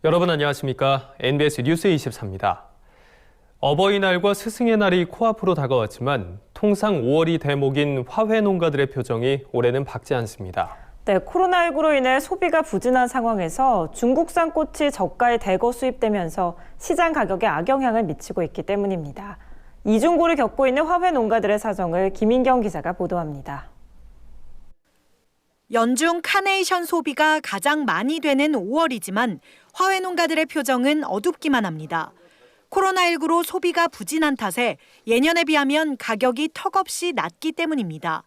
여러분 안녕하십니까? NBS 뉴스 24입니다. 어버이날과 스승의 날이 코앞으로 다가왔지만 통상 5월이 대목인 화훼 농가들의 표정이 올해는 밝지 않습니다. 네, 코로나19로 인해 소비가 부진한 상황에서 중국산 꽃이 저가에 대거 수입되면서 시장 가격에 악영향을 미치고 있기 때문입니다. 이중고를 겪고 있는 화훼 농가들의 사정을 김인경 기자가 보도합니다. 연중 카네이션 소비가 가장 많이 되는 5월이지만 화훼 농가들의 표정은 어둡기만 합니다. 코로나19로 소비가 부진한 탓에 예년에 비하면 가격이 턱없이 낮기 때문입니다.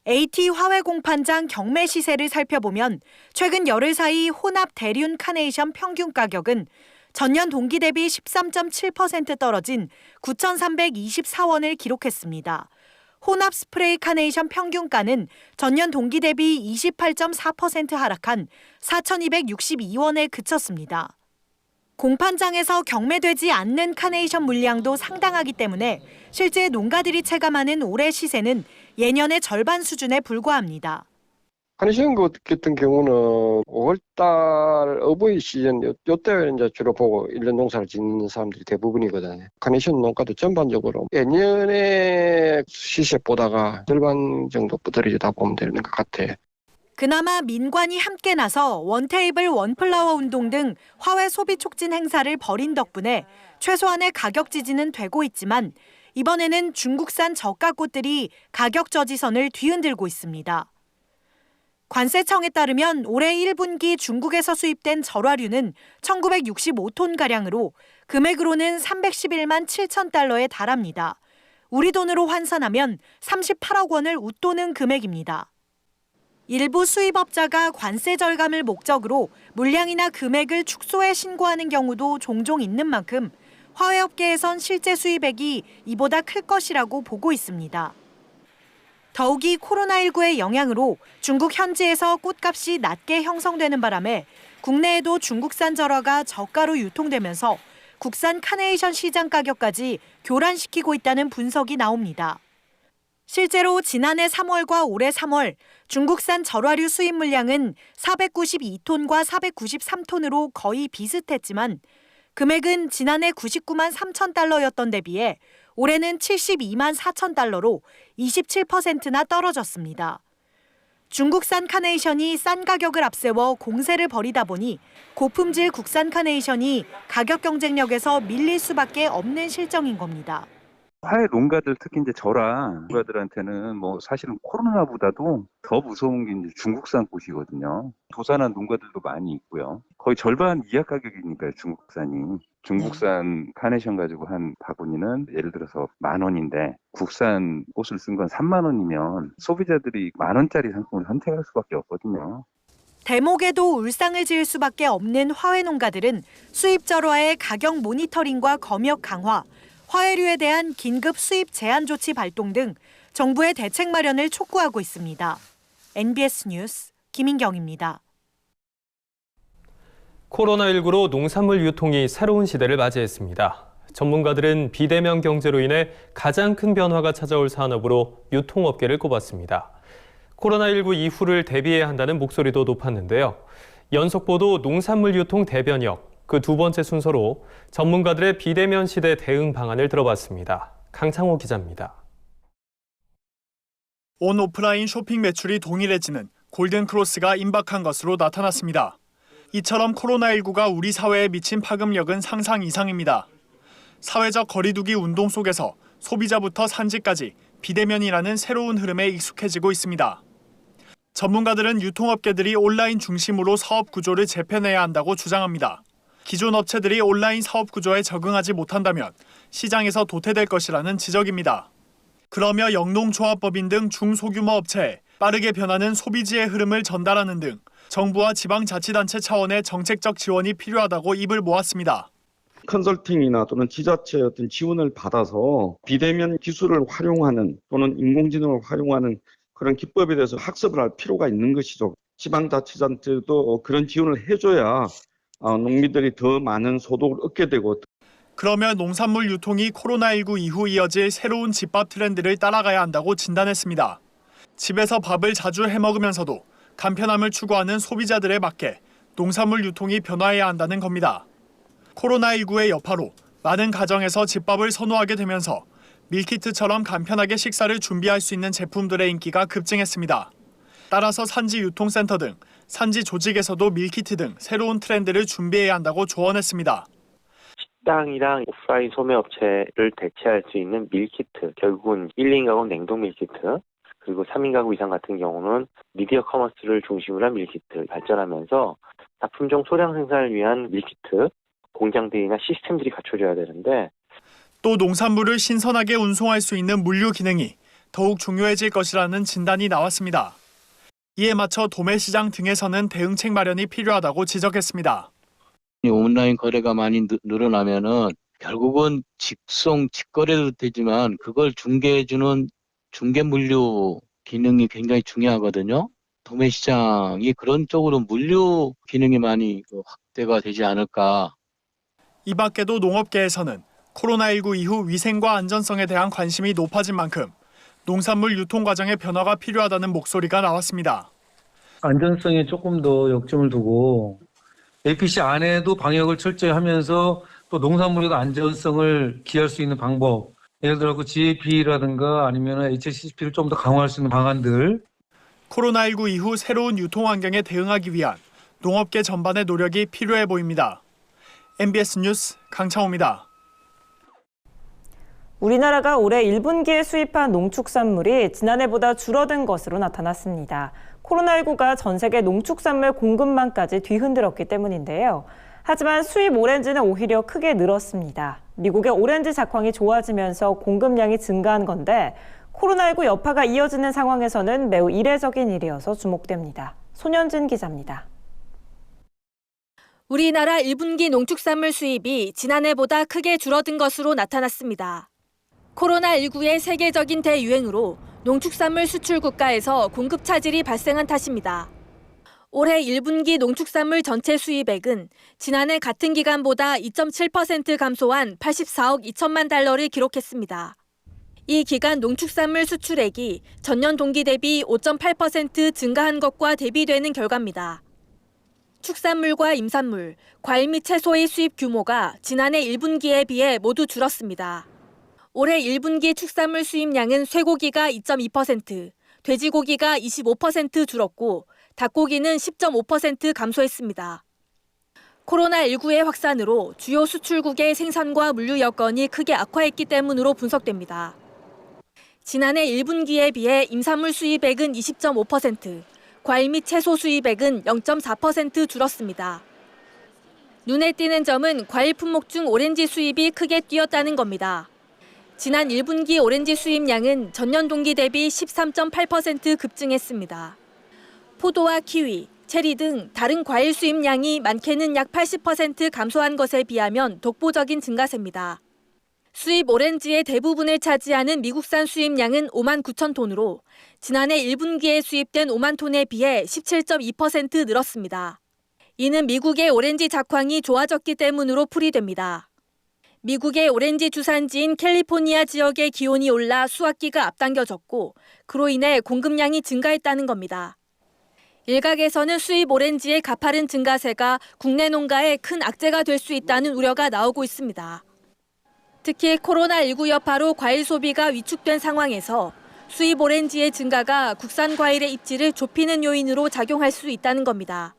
AT 화훼 공판장 경매 시세를 살펴보면 최근 열흘 사이 혼합 대륜 카네이션 평균 가격은 전년 동기 대비 13.7% 떨어진 9,324원을 기록했습니다. 혼합 스프레이 카네이션 평균가는 전년 동기 대비 28.4% 하락한 4,262원에 그쳤습니다. 공판장에서 경매되지 않는 카네이션 물량도 상당하기 때문에 실제 농가들이 체감하는 올해 시세는 예년의 절반 수준에 불과합니다. 카네이션 같은 경우는 5월달 어버이 시즌 요때 이제 주로 보고 1년 농사를 짓는 사람들이 대부분이거든요. 카네이션 농가도 전반적으로 예년의 시세보다가 절반 정도 떨어지다 보면 되는 것 같아요. 그나마 민관이 함께 나서 원테이블 원플라워 운동 등 화훼 소비 촉진 행사를 벌인 덕분에 최소한의 가격 지지는 되고 있지만 이번에는 중국산 저가 꽃들이 가격 저지선을 뒤흔들고 있습니다. 관세청에 따르면 올해 1분기 중국에서 수입된 절화류는 1965톤가량으로 금액으로는 311만 7천 달러에 달합니다. 우리 돈으로 환산하면 38억 원을 웃도는 금액입니다. 일부 수입업자가 관세 절감을 목적으로 물량이나 금액을 축소해 신고하는 경우도 종종 있는 만큼 화훼업계에선 실제 수입액이 이보다 클 것이라고 보고 있습니다. 더욱이 코로나19의 영향으로 중국 현지에서 꽃값이 낮게 형성되는 바람에 국내에도 중국산 절화가 저가로 유통되면서 국산 카네이션 시장 가격까지 교란시키고 있다는 분석이 나옵니다. 실제로 지난해 3월과 올해 3월 중국산 절화류 수입 물량은 492톤과 493톤으로 거의 비슷했지만 금액은 지난해 99만 3천 달러였던 데 비해 올해는 72만 4천 달러로 27%나 떨어졌습니다. 중국산 카네이션이 싼 가격을 앞세워 공세를 벌이다 보니 고품질 국산 카네이션이 가격 경쟁력에서 밀릴 수밖에 없는 실정인 겁니다. 화훼 농가들 특히 이제 저랑 농가들한테는 사실은 코로나보다도 더 무서운 게 이제 중국산 꽃이거든요. 도산한 농가들도 많이 있고요. 거의 절반 이하 가격이니까요, 중국산이. 중국산 카네이션 가지고 한 바구니는 예를 들어서 10,000원인데 국산 꽃을 쓴 건 30,000원이면 소비자들이 10,000원짜리 상품을 선택할 수밖에 없거든요. 대목에도 울상을 지을 수밖에 없는 화훼 농가들은 수입 절화의 가격 모니터링과 검역 강화, 화훼류에 대한 긴급 수입 제한 조치 발동 등 정부의 대책 마련을 촉구하고 있습니다. NBS 뉴스 김인경입니다. 코로나19로 농산물 유통이 새로운 시대를 맞이했습니다. 전문가들은 비대면 경제로 인해 가장 큰 변화가 찾아올 산업으로 유통업계를 꼽았습니다. 코로나19 이후를 대비해야 한다는 목소리도 높았는데요. 연속보도 농산물 유통 대변역, 그 두 번째 순서로 전문가들의 비대면 시대 대응 방안을 들어봤습니다. 강창호 기자입니다. 온 오프라인 쇼핑 매출이 동일해지는 골든크로스가 임박한 것으로 나타났습니다. 이처럼 코로나19가 우리 사회에 미친 파급력은 상상 이상입니다. 사회적 거리두기 운동 속에서 소비자부터 산지까지 비대면이라는 새로운 흐름에 익숙해지고 있습니다. 전문가들은 유통업계들이 온라인 중심으로 사업 구조를 재편해야 한다고 주장합니다. 기존 업체들이 온라인 사업 구조에 적응하지 못한다면 시장에서 도태될 것이라는 지적입니다. 그러며 영농조합법인 등 중소규모 업체에 빠르게 변하는 소비지의 흐름을 전달하는 등 정부와 지방자치단체 차원의 정책적 지원이 필요하다고 입을 모았습니다. 컨설팅이나 또는 지자체의 어떤 지원을 받아서 비대면 기술을 활용하는 또는 인공지능을 활용하는 그런 기법에 대해서 학습을 할 필요가 있는 것이죠. 지방자치단체도 그런 지원을 해줘야 농민들이 더 많은 소득을 얻게 되고. 그러면 농산물 유통이 코로나19 이후 이어질 새로운 집밥 트렌드를 따라가야 한다고 진단했습니다. 집에서 밥을 자주 해먹으면서도 간편함을 추구하는 소비자들에 맞게 농산물 유통이 변화해야 한다는 겁니다. 코로나19의 여파로 많은 가정에서 집밥을 선호하게 되면서 밀키트처럼 간편하게 식사를 준비할 수 있는 제품들의 인기가 급증했습니다. 따라서 산지 유통센터 등 산지 조직에서도 밀키트 등 새로운 트렌드를 준비해야 한다고 조언했습니다. 식당이랑 오프라인 소매업체를 대체할 수 있는 밀키트, 결국은 1, 2인 가구 냉동 밀키트, 그리고 3인 가구 이상 같은 경우는 미디어 커머스를 중심으로 한 밀키트 발전하면서 다품종 소량 생산을 위한 밀키트, 공장들이나 시스템들이 갖춰져야 되는데 또 농산물을 신선하게 운송할 수 있는 물류 기능이 더욱 중요해질 것이라는 진단이 나왔습니다. 이에 맞춰 도매시장 등에서는 대응책 마련이 필요하다고 지적했습니다. 온라인 거래가 많이 늘어나면은 결국은 직송, 직거래도 되지만 그걸 중개해주는 중개물류 기능이 굉장히 중요하거든요. 도매시장이 그런 쪽으로 물류 기능이 많이 확대가 되지 않을까. 이 밖에도 농업계에서는 코로나19 이후 위생과 안전성에 대한 관심이 높아진 만큼 농산물 유통 과정의 변화가 필요하다는 목소리가 나왔습니다. 안전성에 조금 더 역점을 두고 APC 안에도 방역을 철저히 하면서 또 농산물의 안전성을 기할 수 있는 방법, 예를 들어 GAP라든가 아니면 HACCP를 좀 더 강화할 수 있는 방안들. 코로나19 이후 새로운 유통 환경에 대응하기 위한 농업계 전반의 노력이 필요해 보입니다. MBS 뉴스 강창호입니다. 우리나라가 올해 1분기에 수입한 농축산물이 지난해보다 줄어든 것으로 나타났습니다. 코로나19가 전 세계 농축산물 공급망까지 뒤흔들었기 때문인데요. 하지만 수입 오렌지는 오히려 크게 늘었습니다. 미국의 오렌지 작황이 좋아지면서 공급량이 증가한 건데 코로나19 여파가 이어지는 상황에서는 매우 이례적인 일이어서 주목됩니다. 손현진 기자입니다. 우리나라 1분기 농축산물 수입이 지난해보다 크게 줄어든 것으로 나타났습니다. 코로나19의 세계적인 대유행으로 농축산물 수출 국가에서 공급 차질이 발생한 탓입니다. 올해 1분기 농축산물 전체 수입액은 지난해 같은 기간보다 2.7% 감소한 84억 2천만 달러를 기록했습니다. 이 기간 농축산물 수출액이 전년 동기 대비 5.8% 증가한 것과 대비되는 결과입니다. 축산물과 임산물, 과일 및 채소의 수입 규모가 지난해 1분기에 비해 모두 줄었습니다. 올해 1분기 축산물 수입량은 쇠고기가 2.2%, 돼지고기가 25% 줄었고 닭고기는 10.5% 감소했습니다. 코로나19의 확산으로 주요 수출국의 생산과 물류 여건이 크게 악화했기 때문으로 분석됩니다. 지난해 1분기에 비해 임산물 수입액은 20.5%, 과일 및 채소 수입액은 0.4% 줄었습니다. 눈에 띄는 점은 과일 품목 중 오렌지 수입이 크게 뛰었다는 겁니다. 지난 1분기 오렌지 수입량은 전년 동기 대비 13.8% 급증했습니다. 포도와 키위, 체리 등 다른 과일 수입량이 많게는 약 80% 감소한 것에 비하면 독보적인 증가세입니다. 수입 오렌지의 대부분을 차지하는 미국산 수입량은 5만 9천 톤으로 지난해 1분기에 수입된 5만 톤에 비해 17.2% 늘었습니다. 이는 미국의 오렌지 작황이 좋아졌기 때문으로 풀이됩니다. 미국의 오렌지 주산지인 캘리포니아 지역의 기온이 올라 수확기가 앞당겨졌고 그로 인해 공급량이 증가했다는 겁니다. 일각에서는 수입 오렌지의 가파른 증가세가 국내 농가에 큰 악재가 될 수 있다는 우려가 나오고 있습니다. 특히 코로나19 여파로 과일 소비가 위축된 상황에서 수입 오렌지의 증가가 국산 과일의 입지를 좁히는 요인으로 작용할 수 있다는 겁니다.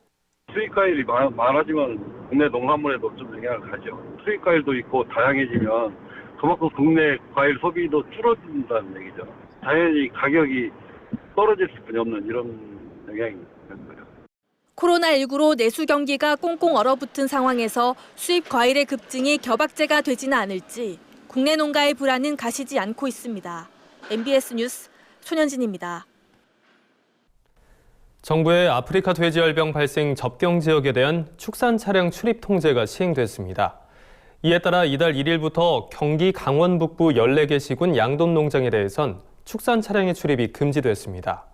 수입 과일이 많아지면 국내 농산물에도 좀 영향을 가죠. 수입 과일도 있고 다양해지면 그만큼 국내 과일 소비도 줄어든다는 얘기죠. 당연히 가격이 떨어질 수밖에 없는 이런 영향이 있는 거예요. 코로나19로 내수 경기가 꽁꽁 얼어붙은 상황에서 수입 과일의 급증이 겨박제가 되지는 않을지 국내 농가의 불안은 가시지 않고 있습니다. MBS 뉴스 손현진입니다. 정부의 아프리카 돼지열병 발생 접경 지역에 대한 축산 차량 출입 통제가 시행됐습니다. 이에 따라 이달 1일부터 경기 강원 북부 14개 시군 양돈 농장에 대해선 축산 차량의 출입이 금지됐습니다.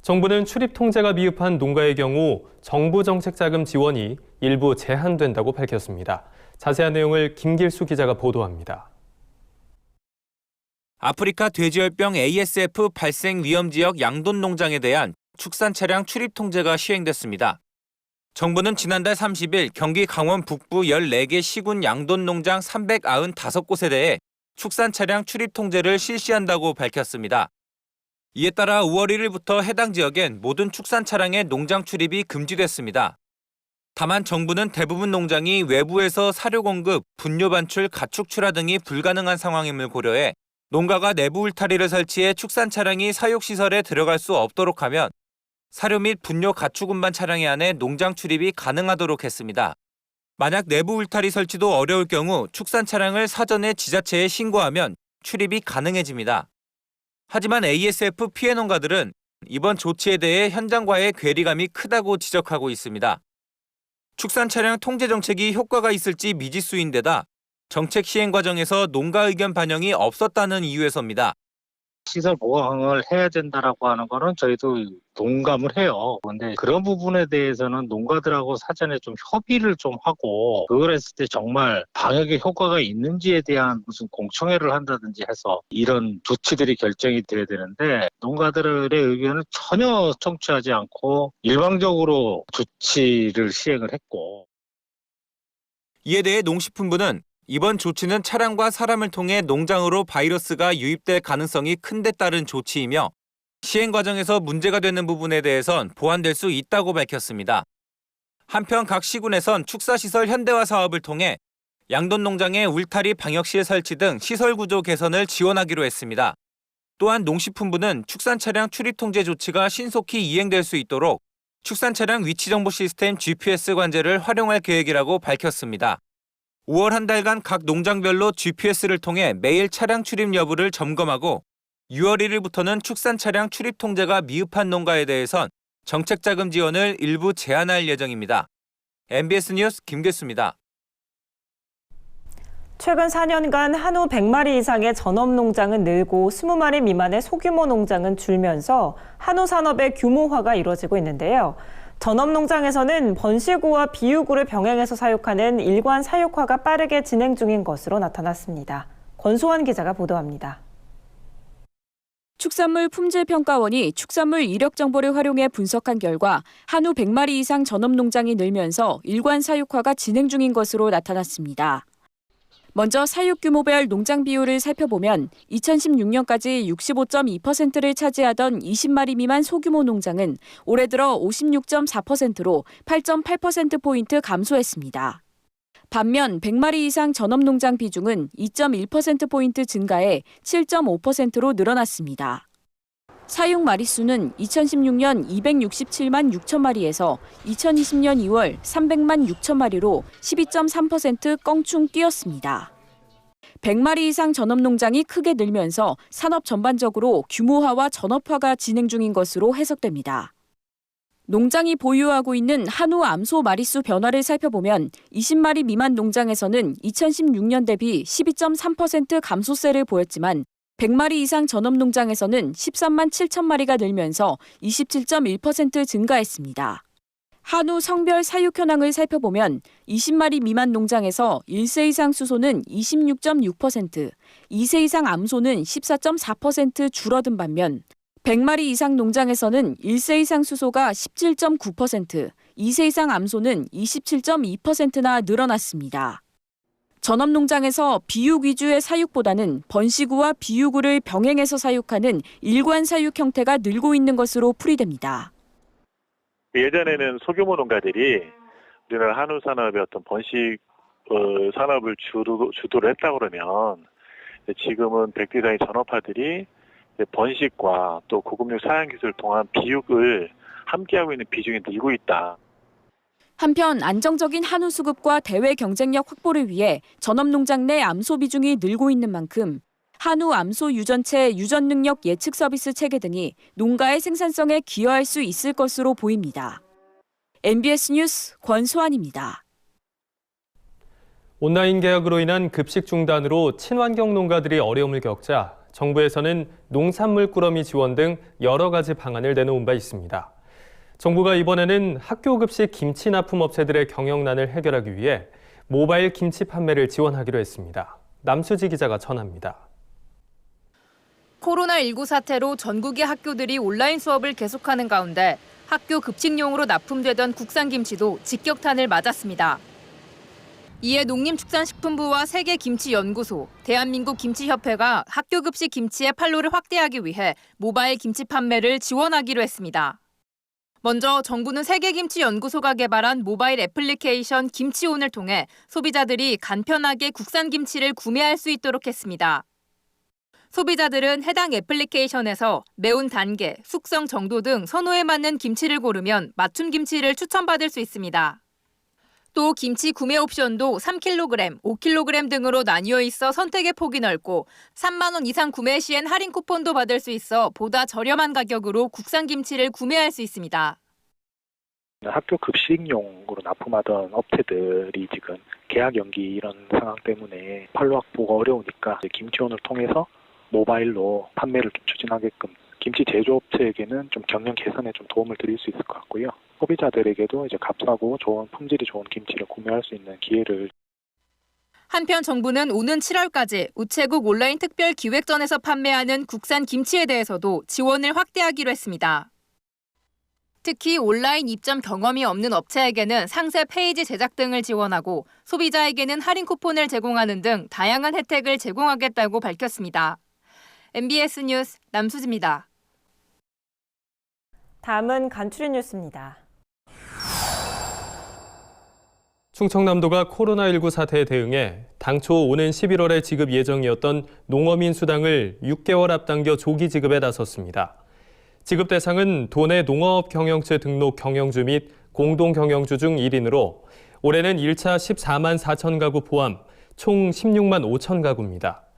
정부는 출입 통제가 미흡한 농가의 경우 정부 정책 자금 지원이 일부 제한된다고 밝혔습니다. 자세한 내용을 김길수 기자가 보도합니다. 아프리카 돼지열병 ASF 발생 위험 지역 양돈 농장에 대한 축산 차량 출입 통제가 시행됐습니다. 정부는 지난달 30일 경기 강원 북부 14개 시군 양돈 농장 395곳에 대해 축산 차량 출입 통제를 실시한다고 밝혔습니다. 이에 따라 5월 1일부터 해당 지역엔 모든 축산 차량의 농장 출입이 금지됐습니다. 다만 정부는 대부분 농장이 외부에서 사료 공급, 분뇨 반출, 가축 출하 등이 불가능한 상황임을 고려해 농가가 내부 울타리를 설치해 축산 차량이 사육시설에 들어갈 수 없도록 하면 사료 및 분뇨 가축 운반 차량에 한해 농장 출입이 가능하도록 했습니다. 만약 내부 울타리 설치도 어려울 경우 축산 차량을 사전에 지자체에 신고하면 출입이 가능해집니다. 하지만 ASF 피해 농가들은 이번 조치에 대해 현장과의 괴리감이 크다고 지적하고 있습니다. 축산 차량 통제 정책이 효과가 있을지 미지수인데다 정책 시행 과정에서 농가 의견 반영이 없었다는 이유에서입니다. 시설 보강을 해야 된다라고 하는 거는 저희도 동감을 해요. 그런데 그런 부분에 대해서는 농가들하고 사전에 좀 협의를 좀 하고 그걸 했을 때 정말 방역에 효과가 있는지에 대한 무슨 공청회를 한다든지 해서 이런 조치들이 결정이 돼야 되는데 농가들의 의견을 전혀 청취하지 않고 일방적으로 조치를 시행을 했고. 이에 대해 농식품부는 이번 조치는 차량과 사람을 통해 농장으로 바이러스가 유입될 가능성이 큰 데 따른 조치이며 시행 과정에서 문제가 되는 부분에 대해선 보완될 수 있다고 밝혔습니다. 한편 각 시군에선 축사시설 현대화 사업을 통해 양돈 농장의 울타리 방역실 설치 등 시설 구조 개선을 지원하기로 했습니다. 또한 농식품부는 축산 차량 출입 통제 조치가 신속히 이행될 수 있도록 축산 차량 위치 정보 시스템 GPS 관제를 활용할 계획이라고 밝혔습니다. 5월 한 달간 각 농장별로 GPS를 통해 매일 차량 출입 여부를 점검하고 6월 1일부터는 축산 차량 출입 통제가 미흡한 농가에 대해선 정책 자금 지원을 일부 제한할 예정입니다. MBS 뉴스 김계수입니다. 최근 4년간 한우 100마리 이상의 전업농장은 늘고 20마리 미만의 소규모 농장은 줄면서 한우 산업의 규모화가 이루어지고 있는데요. 전업농장에서는 번식우와 비유구를 병행해서 사육하는 일관 사육화가 빠르게 진행 중인 것으로 나타났습니다. 권소환 기자가 보도합니다. 축산물 품질평가원이 축산물 이력 정보를 활용해 분석한 결과 한우 100마리 이상 전업농장이 늘면서 일관 사육화가 진행 중인 것으로 나타났습니다. 먼저 사육 규모별 농장 비율을 살펴보면 2016년까지 65.2%를 차지하던 20마리 미만 소규모 농장은 올해 들어 56.4%로 8.8%포인트 감소했습니다. 반면 100마리 이상 전업농장 비중은 2.1%포인트 증가해 7.5%로 늘어났습니다. 사육 마리수는 2016년 267만 6천 마리에서 2020년 2월 300만 6천 마리로 12.3% 껑충 뛰었습니다. 100마리 이상 전업농장이 크게 늘면서 산업 전반적으로 규모화와 전업화가 진행 중인 것으로 해석됩니다. 농장이 보유하고 있는 한우 암소 마리수 변화를 살펴보면 20마리 미만 농장에서는 2016년 대비 12.3% 감소세를 보였지만 100마리 이상 전업농장에서는 13만 7천 마리가 늘면서 27.1% 증가했습니다. 한우 성별 사육 현황을 살펴보면 20마리 미만 농장에서 1세 이상 수소는 26.6%, 2세 이상 암소는 14.4% 줄어든 반면 100마리 이상 농장에서는 1세 이상 수소가 17.9%, 2세 이상 암소는 27.2%나 늘어났습니다. 전업농장에서 비육 위주의 사육보다는 번식우와 비유구를 병행해서 사육하는 일관 사육 형태가 늘고 있는 것으로 풀이됩니다. 예전에는 소규모 농가들이 우리나라 한우 산업의 어떤 번식 산업을 주도를 했다 그러면 지금은 백두산의 전업화들이 번식과 또 고급육 사양 기술을 통한 비육을 함께하고 있는 비중이 늘고 있다. 한편 안정적인 한우 수급과 대외 경쟁력 확보를 위해 전업농장 내 암소 비중이 늘고 있는 만큼 한우 암소 유전체 유전 능력 예측 서비스 체계 등이 농가의 생산성에 기여할 수 있을 것으로 보입니다. MBS 뉴스 권소환입니다. 온라인 계약으로 인한 급식 중단으로 친환경 농가들이 어려움을 겪자 정부에서는 농산물 꾸러미 지원 등 여러 가지 방안을 내놓은 바 있습니다. 정부가 이번에는 학교 급식 김치 납품 업체들의 경영난을 해결하기 위해 모바일 김치 판매를 지원하기로 했습니다. 남수지 기자가 전합니다. 코로나19 사태로 전국의 학교들이 온라인 수업을 계속하는 가운데 학교 급식용으로 납품되던 국산김치도 직격탄을 맞았습니다. 이에 농림축산식품부와 세계김치연구소, 대한민국 김치협회가 학교 급식 김치의 판로를 확대하기 위해 모바일 김치 판매를 지원하기로 했습니다. 먼저 정부는 세계김치연구소가 개발한 모바일 애플리케이션 김치온을 통해 소비자들이 간편하게 국산 김치를 구매할 수 있도록 했습니다. 소비자들은 해당 애플리케이션에서 매운 단계, 숙성 정도 등 선호에 맞는 김치를 고르면 맞춤 김치를 추천받을 수 있습니다. 또 김치 구매 옵션도 3kg, 5kg 등으로 나뉘어 있어 선택의 폭이 넓고 3만 원 이상 구매 시엔 할인 쿠폰도 받을 수 있어 보다 저렴한 가격으로 국산 김치를 구매할 수 있습니다. 학교 급식용으로 납품하던 업체들이 지금 계약 연기 이런 상황 때문에 판로 확보가 어려우니까 김치온을 통해서 모바일로 판매를 좀 추진하게끔 김치 제조업체에게는 좀 경영 개선에 좀 도움을 드릴 수 있을 것 같고요. 소비자들에게도 이제 값싸고 좋은 품질이 좋은 김치를 구매할 수 있는 기회를. 한편 정부는 오는 7월까지 우체국 온라인 특별 기획전에서 판매하는 국산 김치에 대해서도 지원을 확대하기로 했습니다. 특히 온라인 입점 경험이 없는 업체에게는 상세 페이지 제작 등을 지원하고 소비자에게는 할인 쿠폰을 제공하는 등 다양한 혜택을 제공하겠다고 밝혔습니다. MBS 뉴스 남수지입니다. 다음은 간추린 뉴스입니다. 충청남도가 코로나19 사태에 대응해 당초 오는 11월에 지급 예정이었던 농어민 수당을 6개월 앞당겨 조기 지급에 나섰습니다. 지급 대상은 도내 농어업 경영체 등록 경영주 및 공동 경영주 중 1인으로 올해는 1차 14만 4천 가구 포함 총 16만 5천 가구입니다.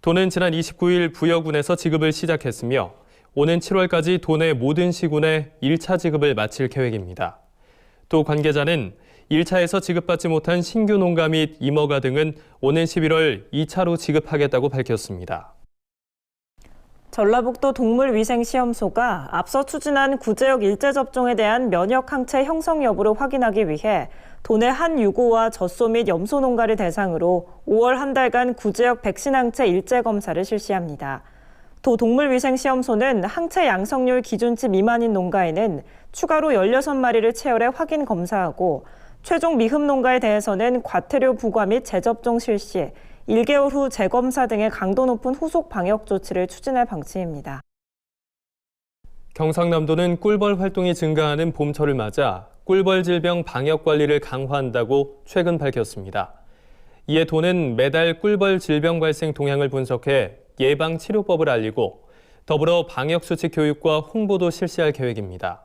도는 지난 29일 부여군에서 지급을 시작했으며 오는 7월까지 도내 모든 시군에 1차 지급을 마칠 계획입니다. 또 관계자는 1차에서 지급받지 못한 신규 농가 및 임어가 등은 오는 11월 2차로 지급하겠다고 밝혔습니다. 전라북도 동물위생시험소가 앞서 추진한 구제역 일제 접종에 대한 면역 항체 형성 여부를 확인하기 위해 도내 한 유고와 젖소 및 염소 농가를 대상으로 5월 한 달간 구제역 백신 항체 일제 검사를 실시합니다. 도 동물위생시험소는 항체 양성률 기준치 미만인 농가에는 추가로 16마리를 체열해 확인 검사하고 최종 미흡 농가에 대해서는 과태료 부과 및 재접종 실시, 1개월 후 재검사 등의 강도 높은 후속 방역 조치를 추진할 방침입니다. 경상남도는 꿀벌 활동이 증가하는 봄철을 맞아 꿀벌 질병 방역 관리를 강화한다고 최근 밝혔습니다. 이에 도는 매달 꿀벌 질병 발생 동향을 분석해 예방 치료법을 알리고 더불어 방역 수칙 교육과 홍보도 실시할 계획입니다.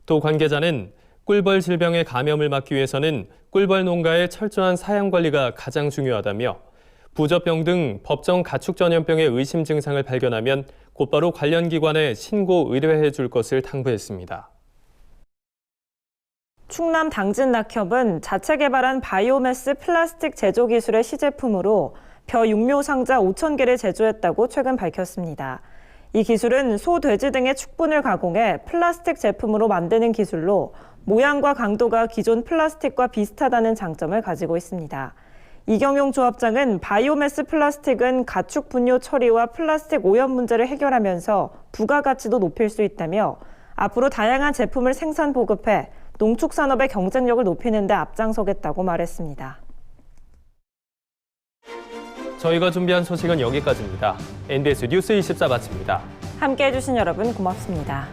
또 관계자는 꿀벌 질병의 감염을 막기 위해서는 꿀벌 농가의 철저한 사양 관리가 가장 중요하다며 부젖병 등 법정 가축 전염병의 의심 증상을 발견하면 곧바로 관련 기관에 신고 의뢰해 줄 것을 당부했습니다. 충남 당진낙협은 자체 개발한 바이오매스 플라스틱 제조 기술의 시제품으로 벼 육묘 상자 5,000개를 제조했다고 최근 밝혔습니다. 이 기술은 소, 돼지 등의 축분을 가공해 플라스틱 제품으로 만드는 기술로 모양과 강도가 기존 플라스틱과 비슷하다는 장점을 가지고 있습니다. 이경용 조합장은 바이오매스 플라스틱은 가축 분뇨 처리와 플라스틱 오염 문제를 해결하면서 부가가치도 높일 수 있다며 앞으로 다양한 제품을 생산 보급해 농축산업의 경쟁력을 높이는 데 앞장서겠다고 말했습니다. 저희가 준비한 소식은 여기까지입니다. NBS 뉴스 24 마칩니다. 함께해 주신 여러분 고맙습니다.